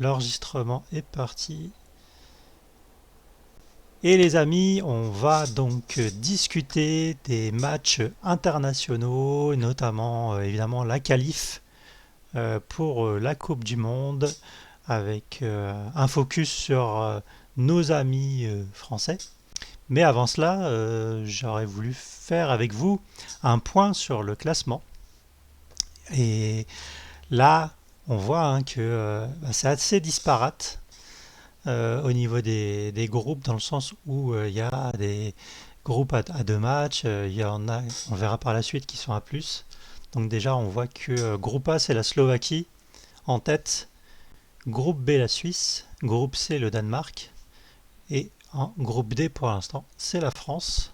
L'enregistrement est parti. Et les amis, on va donc discuter des matchs internationaux, notamment évidemment la qualif pour la Coupe du Monde, avec un focus sur nos amis français. Mais avant cela, j'aurais voulu faire avec vous un point sur le classement. Et là, on voit que c'est assez disparate au niveau des groupes, dans le sens où il y a des groupes à deux matchs, il y en a, on verra par la suite, qui sont à plus. Donc déjà, on voit que groupe A, c'est la Slovaquie en tête, groupe B, la Suisse, groupe C, le Danemark, et en groupe D, pour l'instant, c'est la France.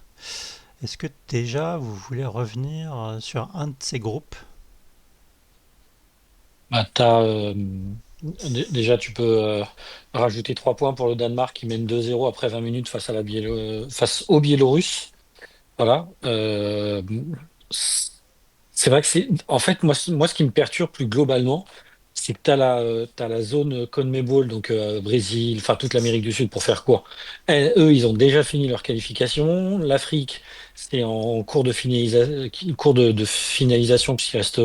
Est-ce que déjà, vous voulez revenir sur un de ces groupes? Bah, déjà, tu peux rajouter 3 points pour le Danemark qui mène 2-0 après 20 minutes face aux Biélorusses. Voilà. C'est vrai que en fait, moi, ce qui me perturbe plus globalement, c'est que t'as la zone CONMEBOL, donc Brésil, enfin toute l'Amérique du Sud pour faire court. Eux, ils ont déjà fini leur qualification. L'Afrique, c'est en cours de finalisation puisqu'il reste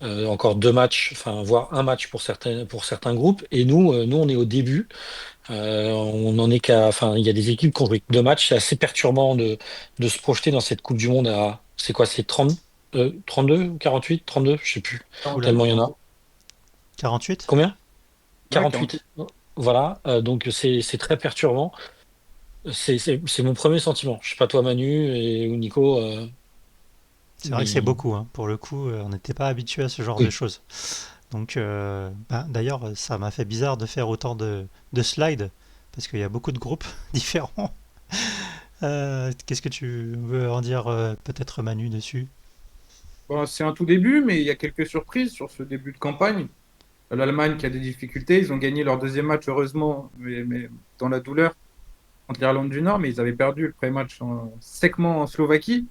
encore 2 matchs, enfin voire un match pour certains groupes. Et nous, on est au début. On en est enfin, il y a des équipes qui ont joué que 2 matchs. C'est assez perturbant de se projeter dans cette Coupe du Monde c'est quoi, c'est 32 ou 48, 32, je sais plus, Oula, tellement il y en 48. a. 48? Combien? Ouais, 48. 48. Voilà. Donc c'est très perturbant. C'est mon premier sentiment. Je sais pas toi, Manu ou Nico, C'est vrai que c'est mais beaucoup, hein. Pour le coup, on n'était pas habitué à ce genre de oui. choses. Donc, d'ailleurs, ça m'a fait bizarre de faire autant de slides, parce qu'il y a beaucoup de groupes différents. Qu'est-ce que tu veux en dire, peut-être Manu, dessus? Bon, c'est un tout début, mais il y a quelques surprises sur ce début de campagne. L'Allemagne qui a des difficultés, ils ont gagné leur deuxième match, heureusement, mais dans la douleur contre l'Irlande du Nord, mais ils avaient perdu le premier match séquement en Slovaquie.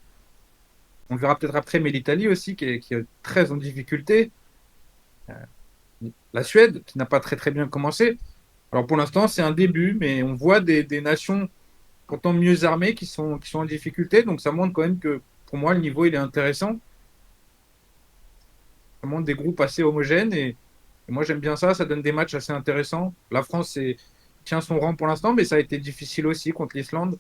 On le verra peut-être après, mais l'Italie aussi qui est très en difficulté. La Suède qui n'a pas très très bien commencé. Alors pour l'instant, c'est un début, mais on voit des nations pourtant mieux armées qui sont en difficulté. Donc ça montre quand même que pour moi, le niveau il est intéressant. Ça montre des groupes assez homogènes et moi j'aime bien ça. Ça donne des matchs assez intéressants. La France tient son rang pour l'instant, mais ça a été difficile aussi contre l'Islande.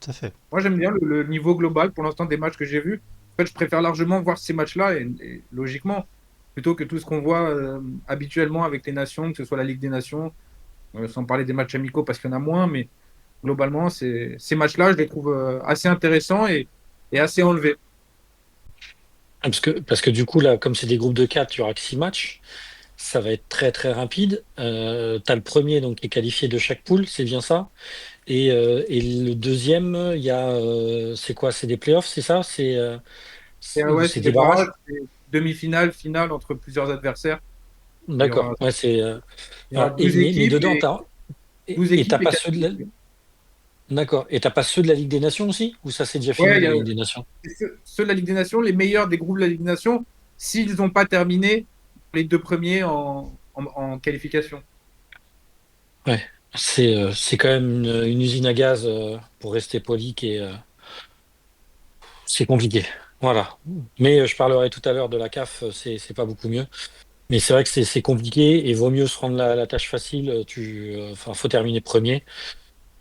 Tout à fait. Moi j'aime bien le niveau global pour l'instant des matchs que j'ai vus. En fait, je préfère largement voir ces matchs-là et logiquement plutôt que tout ce qu'on voit habituellement avec les nations, que ce soit la Ligue des Nations, sans parler des matchs amicaux parce qu'il y en a moins, mais globalement, ces matchs-là, je les trouve assez intéressants et assez enlevés. Parce que du coup, là, comme c'est des groupes de 4, il y aura que 6 matchs. Ça va être très très rapide. T'as le premier donc qui est qualifié de chaque poule, c'est bien ça. Et le deuxième, il y a c'est quoi? C'est des playoffs, c'est ça? Ou Ouais, c'est c'est des des barrages, barrages? c'est demi-finale, finale entre plusieurs adversaires. Il y aura, D'accord. Ouais, il y aura voilà. 12 Mais équipes dedans, et t'as 4 pas ceux de la... équipes. D'accord. Et t'as pas ceux de la Ligue des Nations aussi? Ou ça c'est déjà Ouais, fini la Ligue des Nations? ceux de la Ligue des Nations, les meilleurs des groupes de la Ligue des Nations, s'ils n'ont pas terminé les deux premiers en qualification. Ouais. C'est quand même une usine à gaz pour rester poli qui est c'est compliqué. Voilà. Mais je parlerai tout à l'heure de la CAF, c'est pas beaucoup mieux. Mais c'est vrai que c'est compliqué et vaut mieux se rendre la tâche facile. Enfin, faut terminer premier.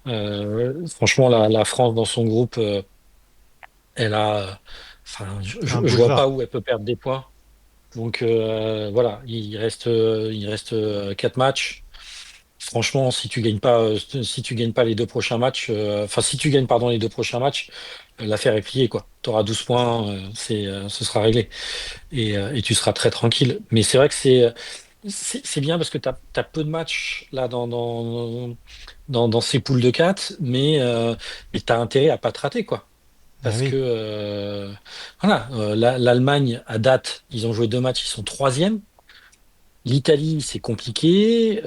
Franchement, la France dans son groupe, elle a, enfin, Un je vois pas boulevard. où elle peut perdre des points. Donc voilà, il reste 4 matchs. Franchement, si tu gagnes pas les 2 prochains matchs, enfin si tu gagnes pardon les 2 prochains matchs, l'affaire est pliée quoi. Tu auras 12 points, ce sera réglé et tu seras très tranquille. Mais c'est vrai que c'est bien parce que tu as peu de matchs là dans ces poules de 4, mais tu as intérêt à pas te rater, quoi. Ah Parce que oui. voilà, l'Allemagne, à date, ils ont joué 2 matchs, ils sont troisième. L'Italie, c'est compliqué.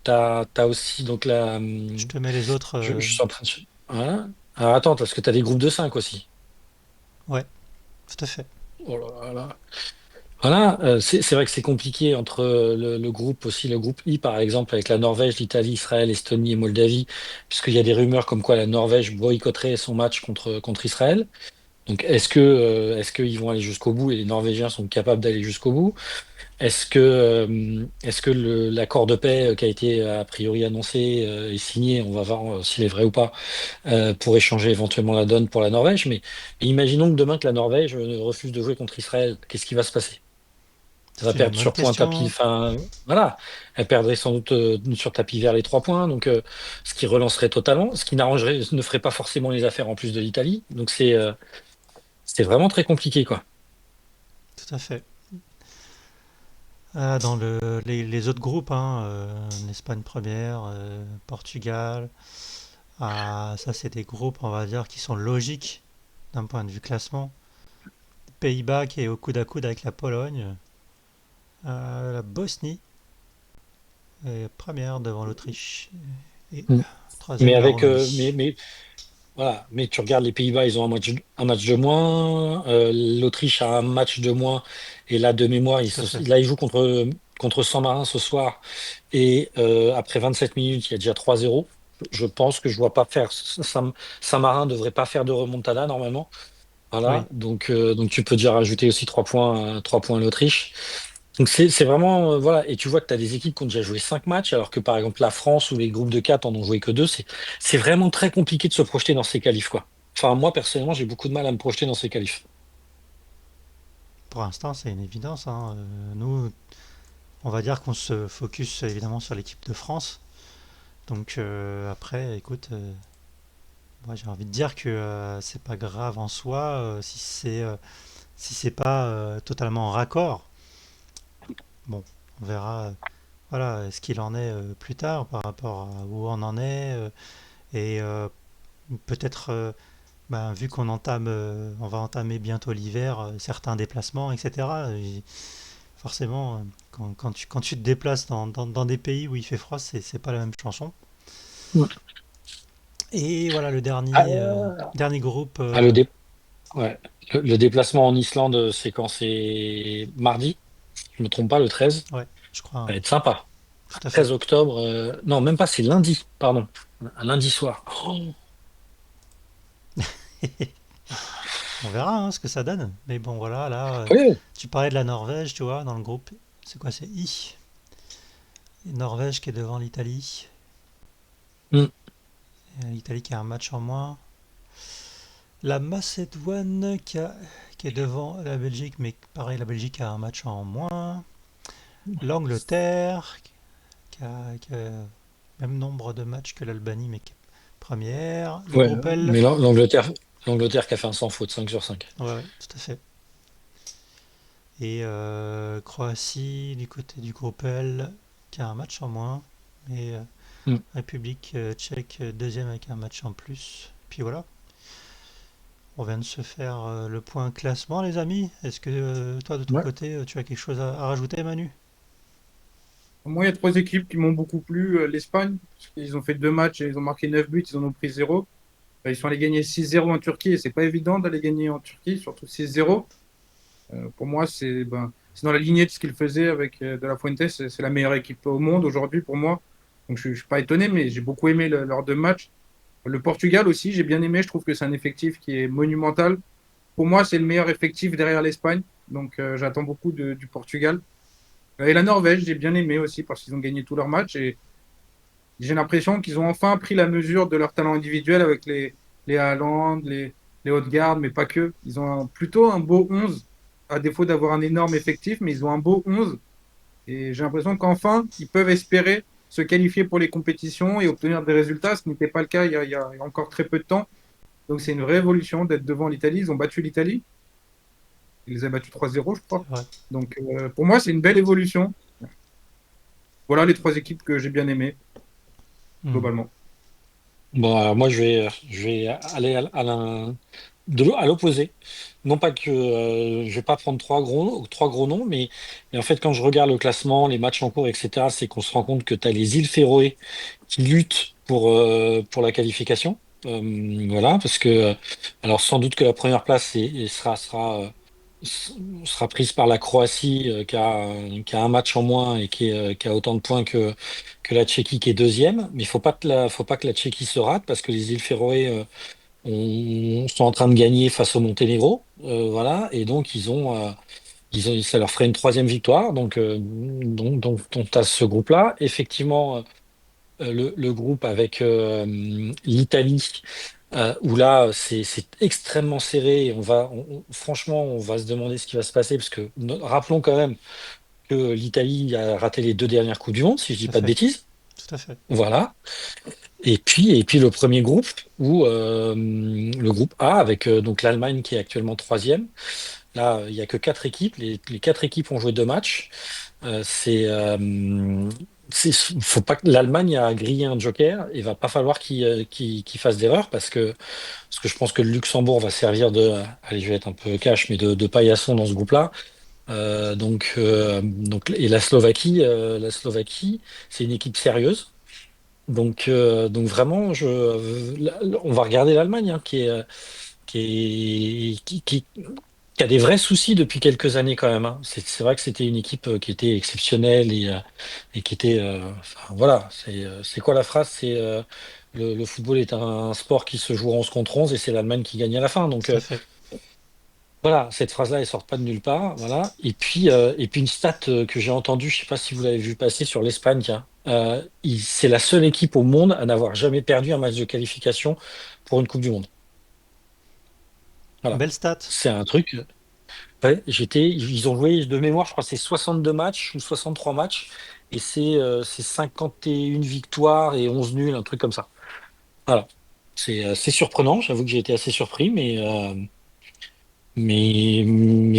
T'as aussi donc Je te mets les autres. je suis en train de. Voilà. Alors, attends, parce que tu as des groupes de 5 aussi. Ouais, tout à fait. Oh là là. Voilà, c'est vrai que c'est compliqué entre le groupe aussi, le groupe I par exemple, avec la Norvège, l'Italie, Israël, Estonie et Moldavie, puisqu'il y a des rumeurs comme quoi la Norvège boycotterait son match contre Israël. Donc est-ce qu'ils vont aller jusqu'au bout et les Norvégiens sont capables d'aller jusqu'au bout? Est-ce que l'accord de paix qui a été a priori annoncé et signé, on va voir s'il est vrai ou pas, pour échanger éventuellement la donne pour la Norvège, mais imaginons que demain que la Norvège refuse de jouer contre Israël, qu'est-ce qui va se passer? Elle va C'est une perdre bonne sur point tapis. question. Enfin, voilà. Elle perdrait sans doute sur tapis vers les 3 points. Donc, ce qui relancerait totalement, ce qui ne ferait pas forcément les affaires en plus de l'Italie. Donc, c'est vraiment très compliqué, quoi. Tout à fait. Dans les autres groupes, hein, l'Espagne première, Portugal, ça c'est des groupes, on va dire, qui sont logiques d'un point de vue classement. Pays-Bas qui est au coude à coude avec la Pologne, la Bosnie est première devant l'Autriche et Mm. Mais troisième la avec, Roumanie. voilà. Mais tu regardes les Pays-Bas, ils ont un match de moins. L'Autriche a un match de moins. Et là, de mémoire, Tout à fait. là, ils jouent contre San Marin ce soir. Et après 27 minutes, il y a déjà 3-0. Je pense que je vois pas faire. Saint-Marin devrait pas faire de remontada normalement. Voilà. Oui, Donc tu peux déjà rajouter aussi 3 points, 3 points à l'Autriche. Donc c'est vraiment. Voilà. Et tu vois que tu as des équipes qui ont déjà joué 5 matchs, alors que par exemple la France ou les groupes de 4 en ont joué que 2. C'est vraiment très compliqué de se projeter dans ces qualifs, quoi. Enfin, moi, personnellement, j'ai beaucoup de mal à me projeter dans ces qualifs. pour l'instant c'est une évidence, hein. Nous, on va dire qu'on se focus évidemment sur l'équipe de France. Donc après, écoute, moi j'ai envie de dire que c'est pas grave en soi si c'est pas totalement en raccord. Bon, on verra voilà ce qu'il en est plus tard par rapport à où on en est et peut-être vu on va entamer bientôt l'hiver, certains déplacements, etc. Et forcément, quand tu te déplaces dans des pays où il fait froid, c'est pas la même chanson. Ouais. Et voilà le Ah, dernier groupe. ah, ouais. Le déplacement en Islande, c'est quand? C'est mardi, je me trompe pas, le 13. Ouais, je crois, Ça hein. va être sympa. Tout à fait. 13 octobre. Non, même pas, c'est lundi, pardon. Un lundi soir. Oh. On verra hein, ce que ça donne. Mais bon, voilà, là, Oui. tu parlais de la Norvège, tu vois, dans le groupe. C'est quoi, c'est I. Et Norvège qui est devant l'Italie. Mm. L'Italie qui a un match en moins. La Macédoine qui est devant la Belgique, mais pareil, la Belgique a un match en moins. L'Angleterre qui a le même nombre de matchs que l'Albanie, mais qui est première. Le Ouais, groupe L. mais l'Angleterre qui a fait un sans faute, 5/5. Ouais, ouais, tout à fait. Et Croatie du côté du groupe L qui a un match en moins. Et Mm. République tchèque deuxième avec un match en plus. Puis voilà, on vient de se faire le point classement les amis. Est-ce que toi de ton Ouais. côté tu as quelque chose à rajouter Manu? Moi, il y a trois équipes qui m'ont beaucoup plu. L'Espagne, parce qu'ils ont fait deux matchs et ils ont marqué 9 buts, ils en ont pris zéro. Ils sont allés gagner 6-0 en Turquie et c'est pas évident d'aller gagner en Turquie, surtout 6-0. Pour moi, c'est dans la lignée de ce qu'ils faisaient avec De La Fuente. C'est la meilleure équipe au monde aujourd'hui pour moi. Donc je suis pas étonné, mais j'ai beaucoup aimé leurs deux matchs. Le Portugal aussi, j'ai bien aimé. Je trouve que c'est un effectif qui est monumental. Pour moi, c'est le meilleur effectif derrière l'Espagne. Donc j'attends beaucoup du Portugal. Et la Norvège, j'ai bien aimé aussi parce qu'ils ont gagné tous leurs matchs. Et j'ai l'impression qu'ils ont enfin pris la mesure de leur talent individuel avec les Haaland, les Odegaard, mais pas que. Ils ont plutôt un beau 11, à défaut d'avoir un énorme effectif, mais ils ont un beau 11. Et j'ai l'impression qu'enfin, ils peuvent espérer se qualifier pour les compétitions et obtenir des résultats, ce qui n'était pas le cas il y a encore très peu de temps. Donc c'est une vraie évolution d'être devant l'Italie. Ils ont battu l'Italie. Ils les ont battus 3-0, je C'est crois. vrai. Donc pour moi, c'est une belle évolution. Voilà les trois équipes que j'ai bien aimées, Hmm. globalement. Bon, alors moi, je vais aller à l'opposé. Non pas que je vais pas prendre trois gros noms, mais en fait, quand je regarde le classement, les matchs en cours, etc., c'est qu'on se rend compte que tu as les îles Féroé qui luttent pour la qualification. Voilà, parce que, alors sans doute que la première place sera sera prise par la Croatie qui a un match en moins et qui a autant de points que la Tchéquie qui est deuxième. Mais faut pas que la Tchéquie se rate parce que les îles Féroé sont en train de gagner face au Monténégro. Voilà. Et donc, ça leur ferait une troisième victoire. Donc, tu as ce groupe-là. Effectivement, le groupe avec l'Italie, où là, c'est extrêmement serré. Et franchement, on va se demander ce qui va se passer, parce que rappelons quand même que l'Italie a raté les deux dernières Coupes du Monde, si je dis Tout à pas de fait, bêtises. tout à fait. Voilà. Et puis le premier groupe, où le groupe A, avec donc l'Allemagne qui est actuellement troisième. Là, il y a que quatre équipes. Les quatre équipes ont joué deux matchs. Faut pas que l'Allemagne a grillé un joker. Il va pas falloir qu'il fasse d'erreur, parce que je pense que le Luxembourg va servir allez, je vais être un peu cash, mais de paillasson dans ce groupe-là. Et la Slovaquie, c'est une équipe sérieuse. Donc vraiment, on va regarder l'Allemagne, hein, qui a des vrais soucis depuis quelques années quand même, hein. C'est vrai que c'était une équipe qui était exceptionnelle et qui était, enfin, voilà, c'est quoi la phrase? Le football est un sport qui se joue 11 contre 11 et c'est l'Allemagne qui gagne à la fin. Donc Tout à fait. voilà, cette phrase-là, elle sort pas de nulle part. Voilà. Et puis une stat que j'ai entendue, je sais pas si vous l'avez vu passer sur l'Espagne, tiens. C'est la seule équipe au monde à n'avoir jamais perdu un match de qualification pour une Coupe du Monde. Voilà. Belle stat. C'est un truc. Ouais, ils ont joué de mémoire, je crois que c'est 62 matchs ou 63 matchs, et c'est 51 victoires et 11 nuls, un truc comme ça. Voilà. C'est surprenant, j'avoue que j'ai été assez surpris, mais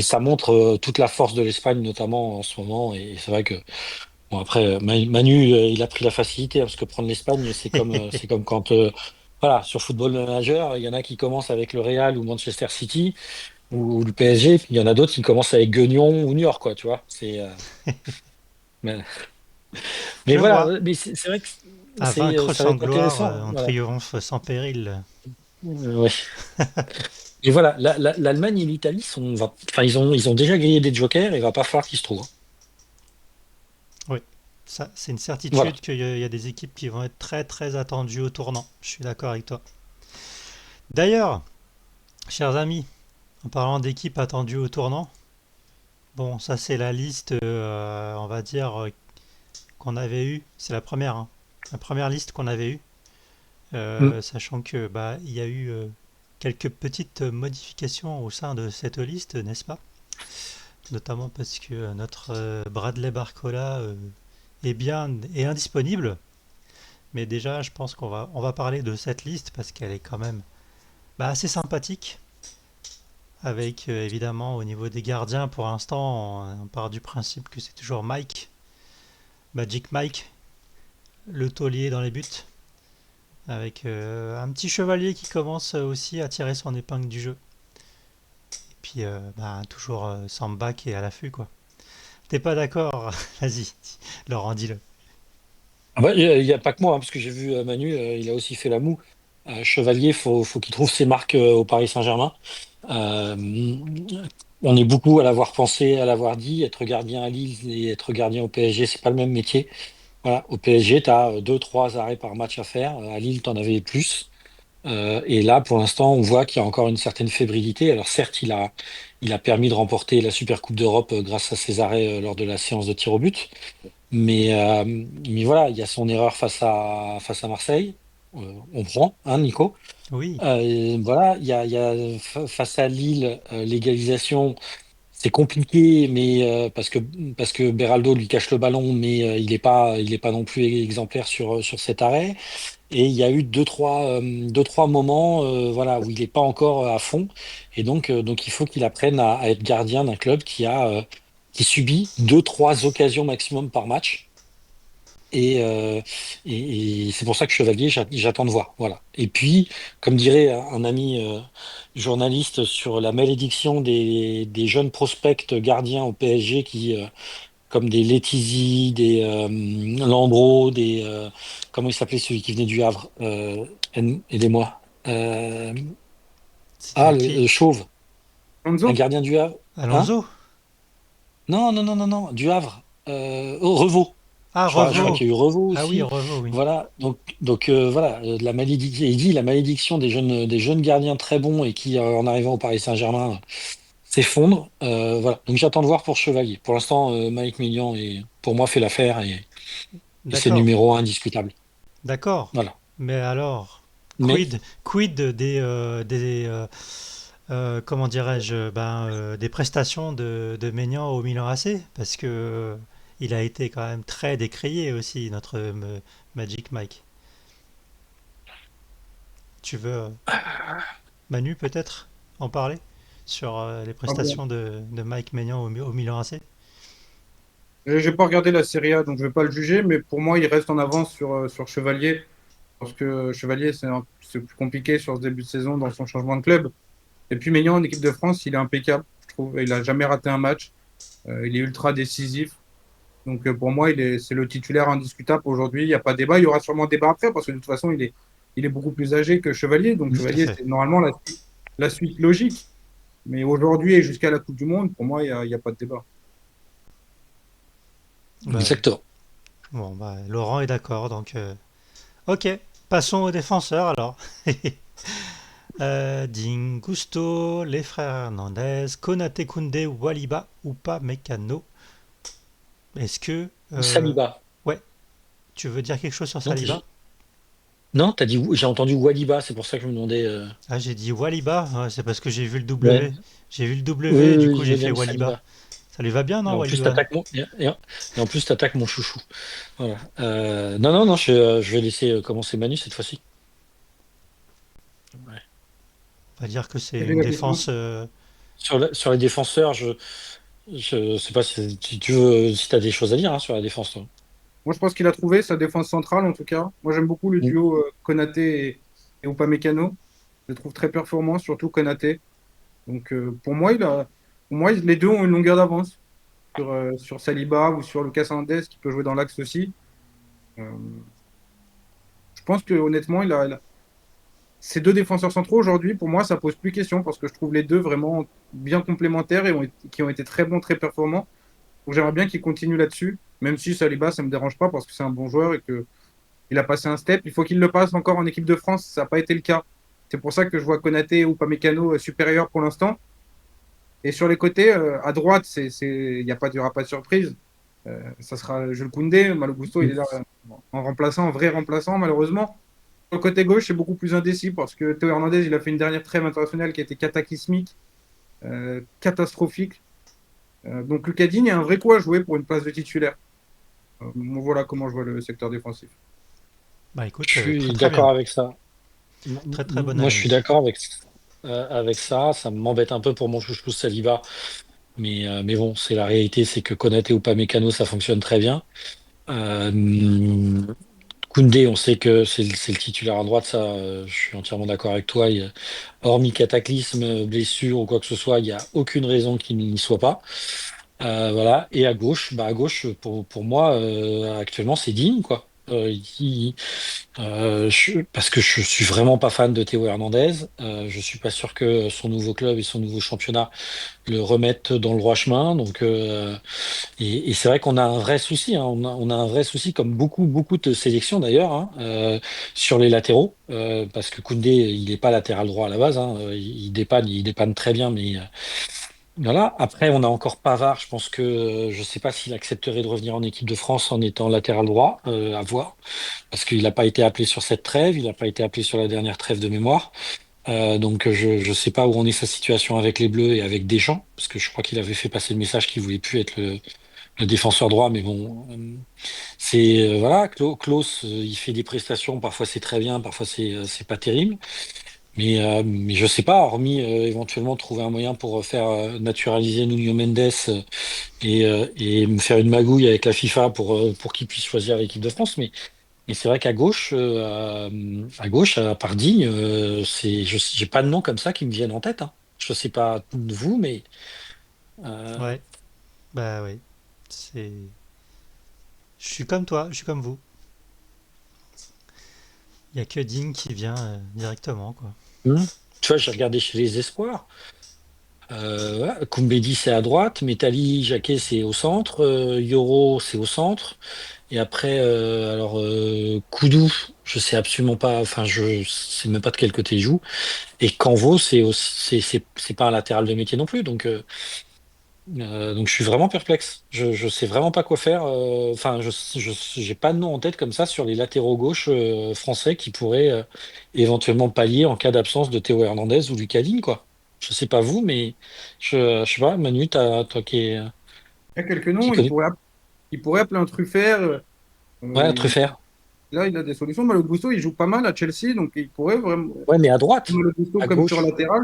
ça montre toute la force de l'Espagne, notamment en ce moment. Et c'est vrai que, bon, après, Manu, il a pris la facilité, hein, parce que prendre l'Espagne, c'est comme quand, voilà, sur Football Manager, il y en a qui commencent avec le Real ou Manchester City ou le PSG, puis il y en a d'autres qui commencent avec Guignon ou New York, quoi, tu vois. Mais, mais Je voilà, vois. c'est vrai que À vaincre ça va sans être gloire, intéressant. en Voilà. triomphe sans péril. Ouais. Et voilà, l'Allemagne et l'Italie enfin, ils ont déjà grillé des jokers, et il va pas falloir qu'ils se trouvent, hein. Oui, ça, c'est une Voilà. certitude qu'il y a des équipes qui vont être très très attendues au tournant. Je suis d'accord avec toi. D'ailleurs, chers amis, en parlant d'équipes attendues au tournant, bon, ça c'est la liste, on va dire, qu'on avait eue. C'est la première, hein. La première liste qu'on avait eue. Mm. Sachant que bah il y a eu quelques petites modifications au sein de cette liste, n'est-ce pas? Notamment parce que notre Bradley Barcola est bien et indisponible. Mais déjà, je pense qu'on va parler de cette liste parce qu'elle est quand même bah, assez sympathique. Avec évidemment au niveau des gardiens, pour l'instant, on part du principe que c'est toujours Mike, Magic Mike, le taulier dans les buts. Avec un petit chevalier qui commence aussi à tirer son épingle du jeu. Et puis bah, toujours Samba qui est à l'affût, quoi. T'es pas d'accord? Vas-y, Laurent, dis-le. Ah bah, il y a pas que moi, hein, parce que j'ai vu Manu, il a aussi fait la moue. Chevalier, faut qu'il trouve ses marques au Paris Saint-Germain. Euh, on est beaucoup à l'avoir pensé, à l'avoir dit. Être gardien à Lille et être gardien au PSG, c'est pas le même métier. Voilà, au PSG, tu as deux, trois arrêts par match à faire. À Lille, tu en avais plus. Et là, pour l'instant, on voit qu'il y a encore une certaine fébrilité. Alors certes, il a permis de remporter la Super Coupe d'Europe grâce à ses arrêts lors de la séance de tir au but. Mais voilà, il y a son erreur face à Marseille. On prend, hein, Nico. Oui, Voilà, face à Lille, l'égalisation, c'est compliqué, mais parce que Beraldo lui cache le ballon, mais il est pas non plus exemplaire sur cet arrêt. Et il y a eu deux, trois moments, voilà, où il n'est pas encore à fond. Et donc il faut qu'il apprenne à être gardien d'un club qui subit deux, trois occasions maximum par match. Et, euh, et c'est pour ça que Chevalier, j'attends de voir. Voilà. Et puis, comme dirait un ami journaliste sur la malédiction des jeunes prospects gardiens au PSG comme des Letizy, des Landreau, comment il s'appelait celui qui venait du Havre? Aidez-moi. c'était qui? Le Chauve, un Lonzo? gardien du Havre. Hein? Alonso? Non, non, non, non, non, du Havre. Oh, Revaux. Ah, Je crois Revaux. qu'il y a eu Revaux Ah oui, aussi. Revaux, oui. Voilà. Donc voilà, la malédiction, il dit la malédiction des jeunes gardiens très bons et qui, en arrivant au Paris Saint-Germain, s'effondrent. Voilà. Donc j'attends de voir pour Chevalier. Pour l'instant, Mike Maignan pour moi fait l'affaire et c'est D'accord, numéro un indiscutable. d'accord. Voilà. Mais alors, Mais quid comment dirais-je, des prestations de Maignan au Milan AC? Parce que il a été quand même très décrié aussi, notre Magic Mike. Tu veux, Manu, peut-être en parler sur les Ah bon. prestations de Mike Maignan au Milan AC? J'ai pas regardé la Serie A, donc je vais pas le juger, mais pour moi, il reste en avance sur Chevalier, parce que Chevalier, c'est plus compliqué sur ce début de saison dans son changement de club. Et puis Maignan, en équipe de France, il est impeccable, je trouve. Il a jamais raté un match. Il est ultra décisif. Donc pour moi, c'est le titulaire indiscutable aujourd'hui. Il n'y a pas de débat. Il y aura sûrement débat après, parce que de toute façon, il est beaucoup plus âgé que Chevalier. Donc Tout à Chevalier, fait. c'est normalement la suite logique. Mais aujourd'hui et jusqu'à la Coupe du Monde, pour moi, il y a pas de débat. Bah oui. exactement. Bon, bah, Laurent est d'accord, donc ok. Passons aux défenseurs alors. Ding Gusto, les frères Hernandez, Konate Koundé, Waliba ou pas Mécano. Est-ce que. Saliba. Ouais, tu veux dire quelque chose sur Non, Saliba? non, j'ai entendu Waliba, c'est pour ça que je me demandais. Ah, j'ai dit Waliba, ouais, c'est parce que j'ai vu le Ouais. W. J'ai vu le Oui, W et oui, du oui, coup je j'ai veux fait bien le Waliba. Saliba. Ça lui va bien, Et non, en plus, Waliba? et en plus, t'attaques mon chouchou. Voilà. Non, non, non, je vais laisser commencer Manu cette fois-ci. Ouais. On va dire que c'est Quelle est une la question? défense. Sur les défenseurs, je sais pas si tu veux, si t'as des choses à dire hein, sur la défense, toi. Moi, je pense qu'il a trouvé sa défense centrale, en tout cas. Moi, j'aime beaucoup le Mm. duo Konaté et Upamecano. Je le trouve très performant, surtout Konaté. Donc, pour moi, les deux ont une longueur d'avance sur Saliba ou sur Lucas Hernandez qui peut jouer dans l'axe aussi. Euh, je pense que honnêtement, ces deux défenseurs centraux aujourd'hui, pour moi, ça pose plus question parce que je trouve les deux vraiment bien complémentaires et qui ont été très bons, très performants. Donc, j'aimerais bien qu'ils continuent là-dessus, même si Saliba, ça me dérange pas parce que c'est un bon joueur et que il a passé un step. Il faut qu'il le passe encore en équipe de France. Ça n'a pas été le cas. C'est pour ça que je vois Konaté ou Upamecano supérieur pour l'instant. Et sur les côtés, à droite, il y aura pas de surprise. Ça sera Jules Koundé. Malo Gusto, il est là en remplaçant, en vrai remplaçant, malheureusement. Sur le côté gauche, c'est beaucoup plus indécis parce que Théo Hernandez, il a fait une dernière trêve internationale qui a été cataclysmique, catastrophique. Donc Lucas Digne a un vrai coup à jouer pour une place de titulaire. Voilà comment je vois le secteur défensif. Bah Je écoute, très suis très bien. d'accord avec ça. Très très bonne Moi, je suis analyse. d'accord avec ça. Ça m'embête un peu pour mon chouchou Saliba. Mais bon, c'est la réalité, c'est que Konaté ou Upamecano, ça fonctionne très bien. Euh, Koundé, on sait que c'est le titulaire à droite, ça, je suis entièrement d'accord avec toi. Hormis cataclysme, blessure ou quoi que ce soit, il n'y a aucune raison qu'il n'y soit pas. Voilà. Et à gauche, pour moi, actuellement, c'est Digne, quoi. Parce que je suis vraiment pas fan de Théo Hernandez. Je suis pas sûr que son nouveau club et son nouveau championnat le remettent dans le droit chemin. Et c'est vrai qu'on a un vrai souci, hein. On a un vrai souci, comme beaucoup de sélections d'ailleurs, hein, sur les latéraux, parce que Koundé, il n'est pas latéral droit à la base, hein. Il dépanne très bien, mais voilà. Après, on a encore Pavard. Je pense que je sais pas s'il accepterait de revenir en équipe de France en étant latéral droit, à voir, parce qu'il n'a pas été appelé sur cette trêve, il n'a pas été appelé sur la dernière trêve de mémoire. Donc je sais pas où en est sa situation avec les Bleus et avec Deschamps, parce que je crois qu'il avait fait passer le message qu'il voulait plus être le défenseur droit, mais bon, voilà, Klose, il fait des prestations, parfois c'est très bien, parfois c'est pas terrible, mais je sais pas, hormis éventuellement trouver un moyen pour faire naturaliser Nuno Mendes et me faire une magouille avec la FIFA pour qu'il puisse choisir l'équipe de France, mais c'est vrai à gauche, à part Digne, j'ai pas de nom comme ça qui me viennent en tête, hein. Je sais pas de vous, mais euh, Ouais, bah oui. C'est. Je suis comme toi, je suis comme vous. Il y a que Ding qui vient directement, quoi. hmm. Tu vois, j'ai regardé chez les Espoirs. Voilà, Koumbedi, c'est à droite. Metali, Jacquet, c'est au centre. Yoro, c'est au centre. Et après, Koudou, je sais absolument pas, enfin, je sais même pas de quel côté il joue. Et Canvo, c'est pas un latéral de métier non plus. Donc je suis vraiment perplexe. Je sais vraiment pas quoi faire. Enfin, j'ai pas de nom en tête comme ça sur les latéraux gauche français qui pourraient éventuellement pallier en cas d'absence de Théo Hernandez ou Lucas Digne, quoi. Je sais pas vous, mais je sais pas, Manu, toi Il y a quelques qui noms, connais. il pourrait appeler un Truffert. Ouais, Euh, Truffert. là, il a des solutions. Malo Gusto, il joue pas mal à Chelsea, donc il pourrait vraiment. Ouais, mais à droite, Malo Gusto à comme sur gauche. latéral.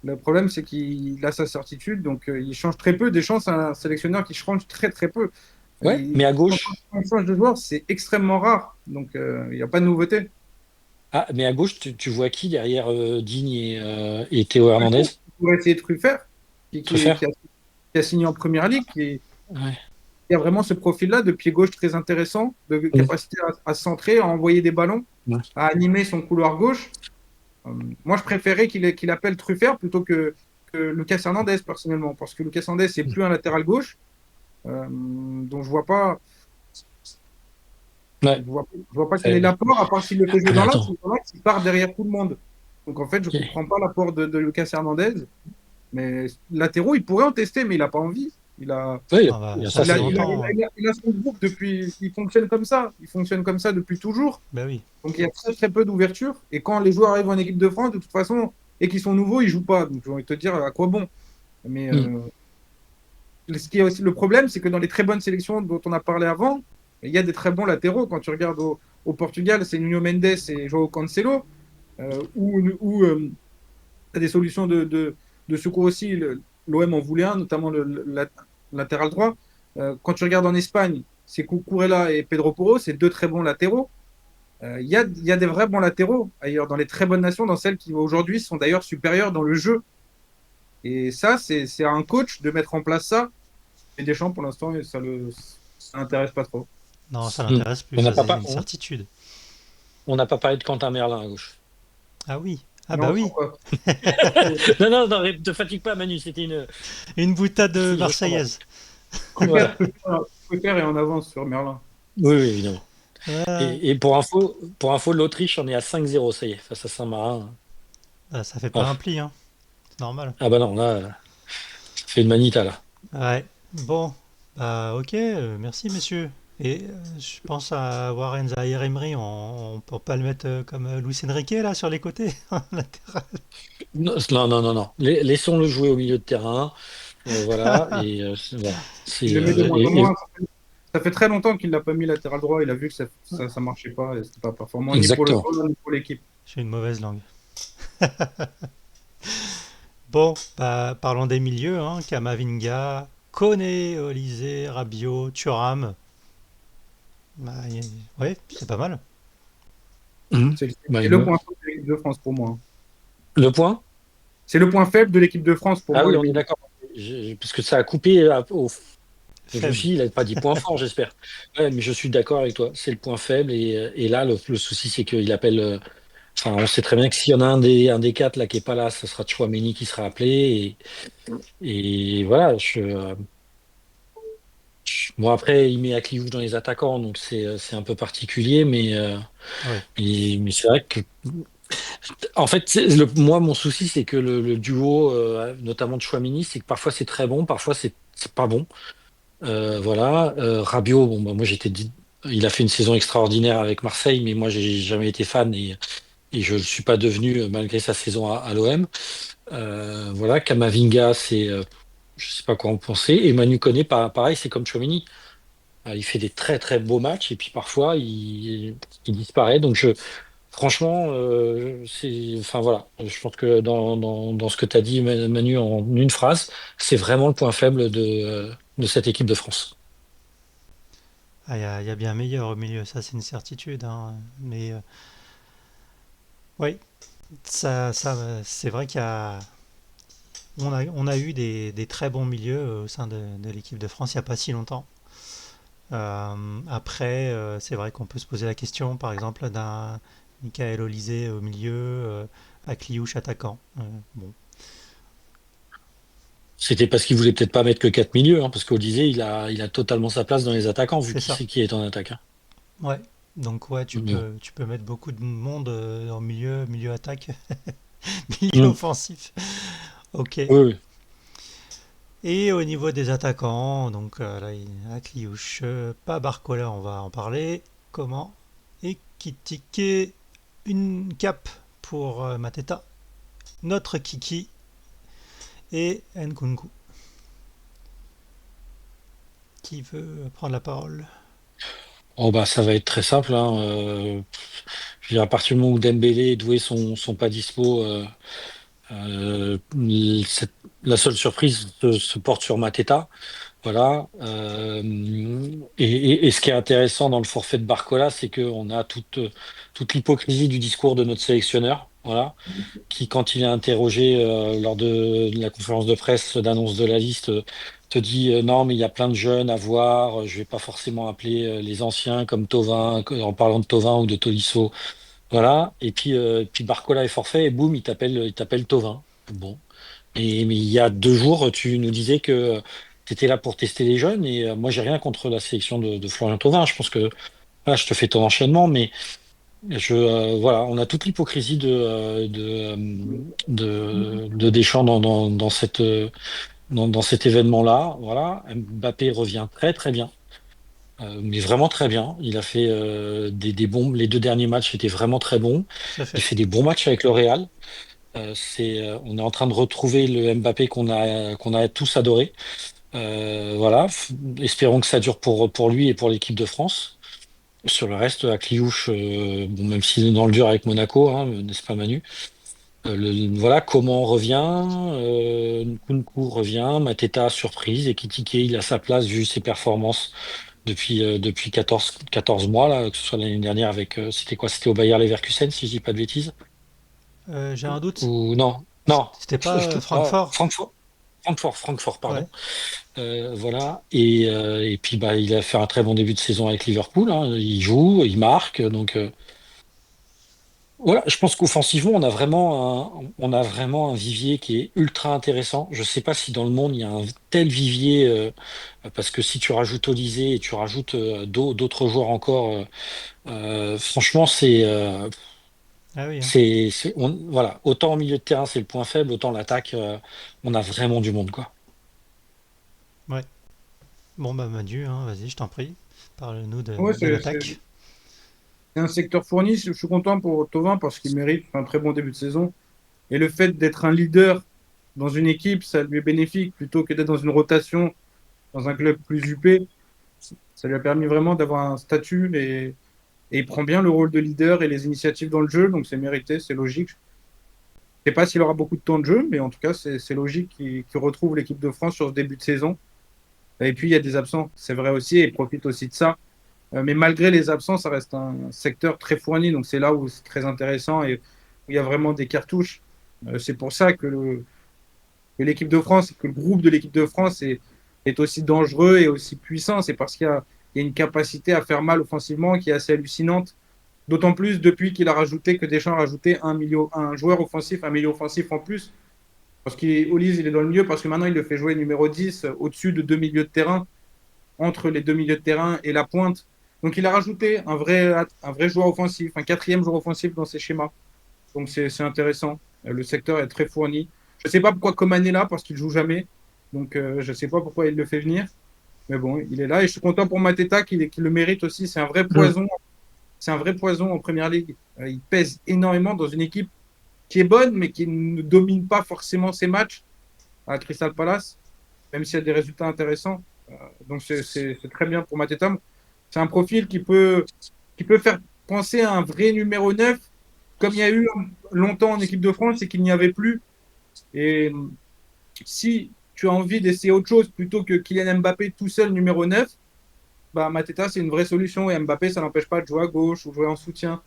Le problème, c'est qu'il a sa certitude, donc il change très peu. Deschamps, c'est un sélectionneur qui change très très peu. Ouais, mais à Quand gauche. on change de joueur, c'est extrêmement rare, donc il n'y a pas de nouveauté. Ah, mais à gauche, tu vois qui derrière Digne et Théo Hernandez? On pourrait essayer de Truffert, qui, qui, qui Truffert? a, qui a signé en première ligue, Ouais. qui a vraiment ce profil-là de pied gauche très intéressant, de Mm. capacité à centrer, à envoyer des ballons, Ouais. à animer son couloir gauche. Moi, je préférais qu'il appelle Truffert plutôt que Lucas Hernandez, personnellement, parce que Lucas Hernandez, c'est plus un latéral gauche. Donc Ouais. je vois pas quel est Euh, l'apport, à part s'il le fait jouer ah, mais dans l'axe, attends. ou dans l'axe, il part derrière tout le monde. Donc en fait, je Ok. comprends pas l'apport de Lucas Hernandez, mais latéraux, il pourrait en tester, mais il a pas envie. Oui, Ah bah, ça ça fait c'est. longtemps. Il a son groupe depuis, il fonctionne comme ça. Il fonctionne comme ça depuis toujours. Bah oui. Donc il y a très très peu d'ouverture. Et quand les joueurs arrivent en équipe de France, de toute façon, et qu'ils sont nouveaux, ils jouent pas. Donc j'ai envie de te dire à quoi bon. Mais Hmm. ce qui est aussi le problème, c'est que dans les très bonnes sélections dont on a parlé avant, il y a des très bons latéraux. Quand tu regardes au Portugal, c'est Nuno Mendes et João Cancelo, où tu as des solutions de secours aussi. L'OM en voulait un, notamment le latéral droit. Quand tu regardes en Espagne, c'est Cucurella et Pedro Porro, c'est deux très bons latéraux. Il y a des vrais bons latéraux ailleurs, dans les très bonnes nations, dans celles qui aujourd'hui sont d'ailleurs supérieures dans le jeu. Et ça, c'est à un coach de mettre en place ça. Et Deschamps, pour l'instant, ça l'intéresse pas trop. Non, ça Hmm. l'intéresse plus, On n'a ça pas, c'est par- une certitude. on n'a pas parlé de Quentin Merlin à gauche. Ah oui. Ah bah Non, oui. pourquoi? Non, non, non, ne te fatigue pas, Manu, c'était une. Une boutade Je comprends. marseillaise. Voilà. Truffert est en avance sur Merlin. Oui, oui, évidemment. Voilà. Et pour info, l'Autriche en est à 5-0, ça y est, face à Saint-Marin. Ah, ça fait pas un Bref. pli, hein. C'est normal. Ah bah non, là, ça fait une manita, là. Ouais. Bon. Bah ok, merci messieurs. Et je pense à Warren Zaïre-Emery, on peut pas le mettre comme Luis Enrique là sur les côtés, en latéral. Non, non, non, non, non. Laissons-le jouer au milieu de terrain. Voilà. Et voilà. Il le met de moins en moins. Ça fait très longtemps qu'il l'a pas mis latéral droit. Il a vu que ça marchait pas et c'était pas performant ni pour le Exactement. joueur ni pour l'équipe. J'ai une mauvaise langue. Bon, bah, parlons des milieux, hein. Kamavinga, Koné, Olysée, Rabiot, Thuram. Bah, ouais, c'est pas mal. Mhm. Bah, C'est le point faible de l'équipe de France pour moi, hein. le point? C'est le point faible de l'équipe de France pour Ah moi, oui, le on est milieu. d'accord. Parce que ça a coupé au. Je me Faible. suis dit, il n'a pas dit point fort, j'espère. Ouais, mais je suis d'accord avec toi. C'est le point faible. Et là, le souci, c'est qu'il appelle. Enfin, on sait très bien que s'il y en a un des quatre là qui est pas là, ce sera Tchouaméni qui sera appelé. Et voilà. Bon, après, il met Akliouche dans les attaquants, donc c'est un peu particulier. Oui. Mais c'est vrai que. En fait, moi, mon souci, c'est que le duo, notamment de Tchouaméni, c'est que parfois c'est très bon, parfois c'est pas bon. Voilà. Rabiot, bon, bah, moi il a fait une saison extraordinaire avec Marseille, mais moi j'ai jamais été fan et je ne suis pas devenu malgré sa saison à l'OM. Voilà. Kamavinga, je sais pas quoi en penser. Et Manu Koné, pareil, c'est comme Tchouaméni. Il fait des très très beaux matchs et puis parfois il disparaît. Donc franchement, enfin voilà, je pense que dans ce que tu as dit, Manu, en une phrase, c'est vraiment le point faible de cette équipe de France. Ah, il y a bien meilleur au milieu, ça c'est une certitude, hein. Mais oui, c'est vrai on a eu des très bons milieux au sein de l'équipe de France il n'y a pas si longtemps. Après, c'est vrai qu'on peut se poser la question, par exemple, d'un Michael Olysée au milieu, à Cliouche attaquant. Bon, C'était parce qu'il voulait peut-être pas mettre que 4 milieux, hein, parce qu'Olysée, il a totalement sa place dans les attaquants, vu C'est qui ça. c'est qui est en attaque. Hein. Ouais. Donc ouais, Mais bon. tu peux mettre beaucoup de monde en milieu attaque, milieu Mm. offensif. Ok. Oui, oui. Et au niveau des attaquants, donc là, il y a Kliouche, pas Barcola, on va en parler. Comment Ekitike, une cape pour Mateta, notre Kiki et Nkunku. Qui veut prendre la parole? Oh bah ça va être très simple. Hein. Je veux dire, à partir du moment où Dembélé et Doué sont pas dispo, euh, cette- la seule surprise se porte sur Mateta. Voilà. Et ce qui est intéressant dans le forfait de Barcola, c'est qu'on a toute l'hypocrisie du discours de notre sélectionneur. Voilà, qui, quand il est interrogé lors de la conférence de presse d'annonce de la liste, te dit non, mais il y a plein de jeunes à voir. Je vais pas forcément appeler les anciens comme Thauvin, en parlant de Thauvin ou de Tolisso. Voilà. Et puis Barcola est forfait et boum, il t'appelle Thauvin. Bon. Mais il y a 2 jours, tu nous disais que tu étais là pour tester les jeunes et moi, j'ai rien contre la sélection de Florian Thauvin. Je pense que voilà, je te fais ton enchaînement, mais voilà, on a toute l'hypocrisie de Deschamps dans cet événement-là. Voilà, Mbappé revient très très bien, mais vraiment très bien. Il a fait des bons. Les 2 derniers matchs étaient vraiment très bons. Tout à Il fait. fait des bons matchs avec le Real. On est en train de retrouver le Mbappé qu'on a tous adoré. Voilà, espérons que ça dure pour lui et pour l'équipe de France. Sur le reste, à Cliouche, bon, même s'il est dans le dur avec Monaco, hein, n'est-ce pas Manu? Voilà, comment on revient, Nkunku revient, Mateta surprise, et Kitike, il a sa place vu ses performances depuis 14 mois, là, que ce soit l'année dernière avec, c'était quoi? C'était au Bayer Leverkusen, si je dis pas de bêtises. J'ai un doute. Ou non, non, C'était pas Francfort? Francfort. Francfort, Ouais. pardon. Voilà. Et puis bah, il a fait un très bon début de saison avec Liverpool. Hein. Il joue, il marque. Donc voilà, je pense qu'offensivement, on a vraiment un vivier qui est ultra intéressant. Je ne sais pas si dans le monde, il y a un tel vivier, parce que si tu rajoutes Olysée et tu rajoutes d'autres joueurs encore, franchement, Ah oui, hein. voilà, autant au milieu de terrain, c'est le point faible, autant l'attaque, on a vraiment du monde, quoi. Ouais. Bon bah Manu, hein, vas-y, je t'en prie. Parle-nous Ouais, de l'attaque. c'est un secteur fourni. Je suis content pour Thauvin parce qu'il mérite un très bon début de saison. Et le fait d'être un leader dans une équipe, ça lui est bénéfique plutôt que d'être dans une rotation dans un club plus huppé. Ça lui a permis vraiment d'avoir un statut et il prend bien le rôle de leader et les initiatives dans le jeu, donc c'est mérité, c'est logique. Je ne sais pas s'il aura beaucoup de temps de jeu, mais en tout cas, c'est logique qu'il retrouve l'équipe de France sur ce début de saison. Et puis, il y a des absents, c'est vrai aussi, et il profite aussi de ça. Mais malgré les absents, ça reste un secteur très fourni, donc c'est là où c'est très intéressant et où il y a vraiment des cartouches. C'est pour ça que l'équipe de France, que le groupe de l'équipe de France est aussi dangereux et aussi puissant. C'est parce qu'il y a une capacité à faire mal offensivement qui est assez hallucinante. D'autant plus depuis qu'il a rajouté que Deschamps a rajouté un joueur offensif, un milieu offensif en plus. Parce qu'Olise, il est dans le milieu, parce que maintenant, il le fait jouer numéro 10 au-dessus de 2 milieux de terrain, entre les 2 milieux de terrain et la pointe. Donc, il a rajouté un vrai joueur offensif, un quatrième joueur offensif dans ses schémas. Donc, c'est intéressant. Le secteur est très fourni. Je ne sais pas pourquoi Coman est là, parce qu'il ne joue jamais. Donc, je ne sais pas pourquoi il le fait venir. Mais bon, il est là. Et je suis content pour Mateta qu'il le mérite aussi. C'est un vrai Mm. poison. C'est un vrai poison en première ligue. Il pèse énormément dans une équipe qui est bonne, mais qui ne domine pas forcément ses matchs à Crystal Palace, même s'il y a des résultats intéressants. Donc c'est très bien pour Mateta. C'est un profil qui peut faire penser à un vrai numéro 9, comme il y a eu longtemps en équipe de France et qu'il n'y avait plus. Et si tu as envie d'essayer autre chose plutôt que Kylian Mbappé tout seul numéro 9, bah Mateta c'est une vraie solution et Mbappé ça n'empêche pas de jouer à gauche ou jouer en soutien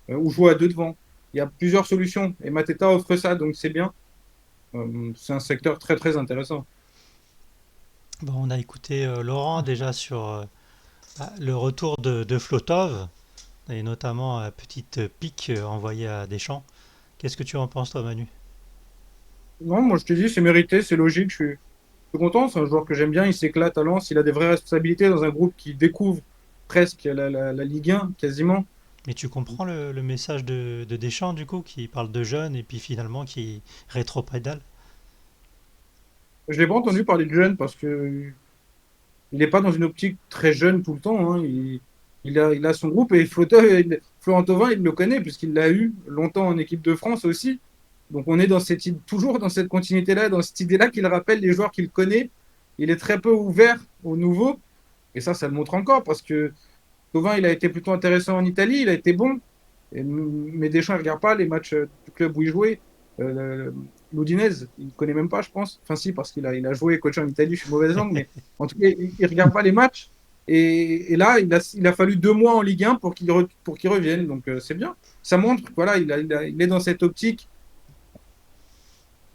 ou jouer à deux devant. Il y a plusieurs solutions et Mateta offre ça donc c'est bien. C'est un secteur très très intéressant. Bon, on a écouté Laurent déjà sur le retour de Flotov et notamment la petite pique envoyée à Deschamps. Qu'est-ce que tu en penses toi Manu? Non, moi je te dis c'est mérité, c'est logique. suis content, c'est un joueur que j'aime bien, il s'éclate à Lens, il a des vraies responsabilités dans un groupe qui découvre presque la Ligue 1, quasiment. Mais tu comprends le message de Deschamps, du coup, qui parle de jeunes et puis finalement qui rétropédale? Je l'ai pas entendu parler de jeunes parce que il n'est pas dans une optique très jeune tout le temps, hein. Il a son groupe et Florent Thauvin, il le connaît puisqu'il l'a eu longtemps en équipe de France aussi. Donc on est toujours dans cette continuité-là, dans cette idée-là qu'il rappelle les joueurs qu'il connaît. Il est très peu ouvert aux nouveaux. Et ça le montre encore parce que Thauvin, il a été plutôt intéressant en Italie, il a été bon. Mais Deschamps, il ne regarde pas les matchs du club où il jouait. L'Udinese, il ne connaît même pas, je pense. Enfin, si, parce qu'il a joué et coaché en Italie, je suis mauvaise langue, mais en tout cas, il ne regarde pas les matchs. Et là, il a fallu 2 mois en Ligue 1 pour qu'il revienne. Donc, c'est bien. Ça montre que voilà, il est dans cette optique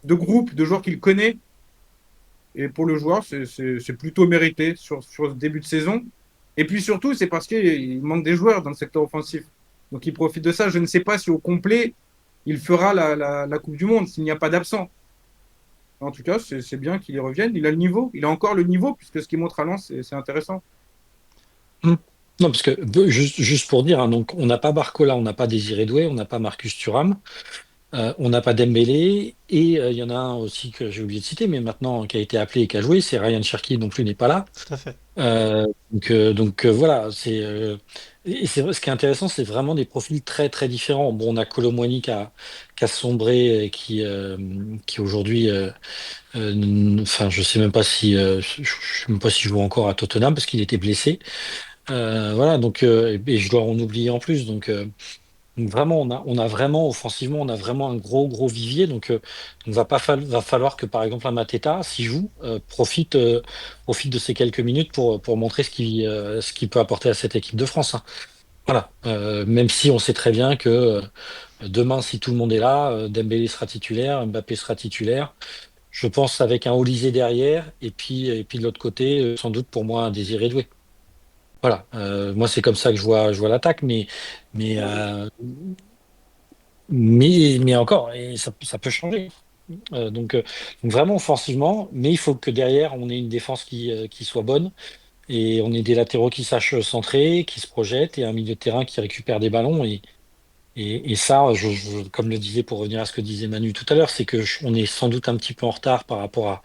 de groupe, de joueurs qu'il connaît. Et pour le joueur, c'est plutôt mérité sur ce début de saison. Et puis surtout, c'est parce qu'il manque des joueurs dans le secteur offensif. Donc il profite de ça. Je ne sais pas si au complet, il fera la Coupe du Monde s'il n'y a pas d'absent. En tout cas, c'est bien qu'il y revienne. Il a le niveau. Il a encore le niveau, puisque ce qu'il montre à Lens, c'est intéressant. Hmm. Non, parce que juste pour dire, hein, donc on n'a pas Barcola, on n'a pas Désiré Doué, on n'a pas Marcus Thuram, on n'a pas Dembélé, et il y en a un aussi que j'ai oublié de citer, mais maintenant qui a été appelé et qui a joué, c'est Ryan Cherki non plus n'est pas là. Tout à fait. Voilà, et c'est vrai, ce qui est intéressant, c'est vraiment des profils très très différents. Bon, on a Kolo Muani qui a sombré et qui aujourd'hui, enfin, je sais même pas si, je sais même pas s'il joue encore à Tottenham parce qu'il était blessé. Voilà, et je dois en oublier en plus. Donc vraiment, on a vraiment offensivement, on a vraiment un gros gros vivier. Donc va falloir que par exemple un Mateta, s'il joue, profite de ces quelques minutes pour montrer ce qu'il peut apporter à cette équipe de France, hein. Voilà. Même si on sait très bien que demain, si tout le monde est là, Dembélé sera titulaire, Mbappé sera titulaire. Je pense avec un Olysée derrière et puis de l'autre côté, sans doute pour moi un Désiré Doué. Voilà. Moi c'est comme ça que je vois l'attaque, mais mais encore, et ça peut changer. Donc vraiment offensivement, mais il faut que derrière, on ait une défense qui soit bonne et on ait des latéraux qui sachent centrer, qui se projettent et un milieu de terrain qui récupère des ballons. Et ça, comme le disait, pour revenir à ce que disait Manu tout à l'heure, c'est que on est sans doute un petit peu en retard par rapport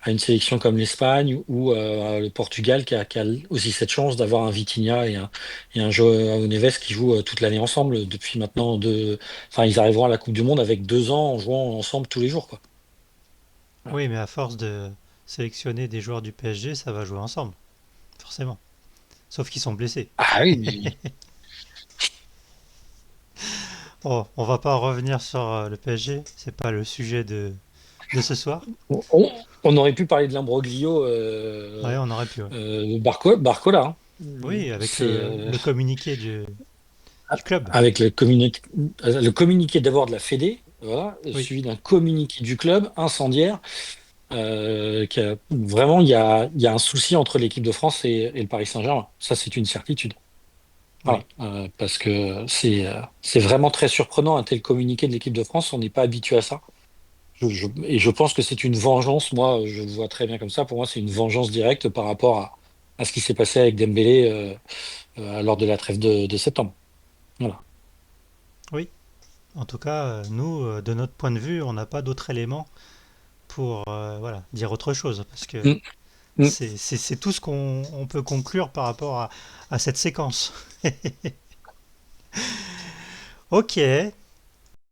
à une sélection comme l'Espagne ou le Portugal qui a aussi cette chance d'avoir un Vitinha et un João Neves qui jouent toute l'année ensemble depuis maintenant enfin, ils arriveront à la Coupe du Monde avec 2 ans en jouant ensemble tous les jours, quoi. Voilà. Oui, mais à force de sélectionner des joueurs du PSG, ça va jouer ensemble, forcément. Sauf qu'ils sont blessés. Ah oui, mais Bon, on va pas revenir sur le PSG, c'est pas le sujet de ce soir. on aurait pu parler de l'imbroglio Ouais, on aurait pu, ouais. Barcola, hein. Oui, avec C'est le communiqué du club. avec le communiqué d'abord de la Fédé, voilà, Oui, suivi d'un communiqué du club incendiaire. Vraiment, il y a un souci entre l'équipe de France et le Paris Saint-Germain. Ça, c'est une certitude. oui. Voilà, parce que c'est vraiment très surprenant un tel communiqué de l'équipe de France. On n'est pas habitué à ça. Et je pense que c'est une vengeance. Moi, je le vois très bien comme ça. Pour moi, c'est une vengeance directe par rapport à ce qui s'est passé avec Dembélé lors de la trêve de septembre. Voilà. Oui. En tout cas, nous, de notre point de vue, on n'a pas d'autres éléments pour voilà, dire autre chose, parce que Mm, mm. c'est tout ce qu'on on peut conclure par rapport à cette séquence. Ok,